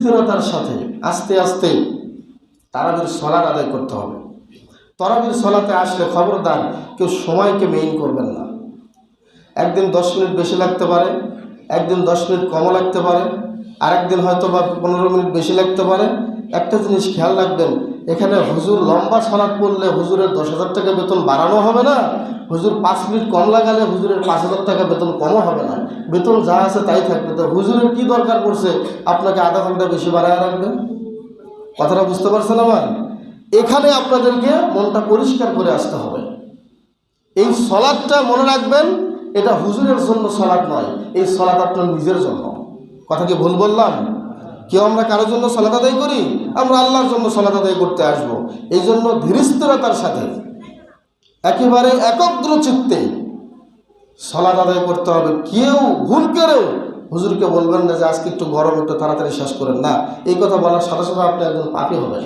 স্থিরতার সাথে আস্তে আস্তে তারাবির সলাত আদায় করতে হবে। তারাবির সলাতে আসলে খবরদার কেউ সময়কে মেইন করবেন না। একদিন 10 মিনিট বেশি লাগতে পারে, একদিন 10 মিনিট কমও লাগতে পারে, আরেকদিন হয়তো বা 15 মিনিট বেশি লাগতে পারে। একটা জিনিস খেয়াল রাখবেন, এখানে হুজুর লম্বা সলাৎ পড়লে হুজুরের 10,000 টাকা বেতন বাড়ানো হবে না, হুজুর 5 মিনিট কম লাগালে হুজুরের 5,000 টাকা বেতন কমও হবে না, বেতন যা আছে তাই থাকবে। তো হুজুরের কি দরকার পড়ছে আপনাকে আধা ঘন্টা বেশি বাড়ায় রাখবেন? কথাটা বুঝতে পারছেন আমার? এখানে আপনাদেরকে মনটা পরিষ্কার করে আসতে হবে। এই সলাৎটা মনে রাখবেন, এটা হুজুরের জন্য সলাৎ নয়, এই সলাৎ আপনার নিজের জন্য। কথা কি ভুল বললাম? কেউ আমরা কারোর জন্য সলাৎ আদায় করি? আমরা আল্লাহর জন্য সলাৎ আদায় করতে আসবো। এই জন্য ধীরস্থিরতার সাথে একেবারে একগ্র চিত্তে সলাৎ আদায় করতে হবে। কেউ ভুল করেও হুজুরকে বলবেন না যে আজকে একটু গরম, একটু তাড়াতাড়ি শেষ করেন না। এই কথা বলার সাথে সাথে আপনি একজন পাপী হবেন।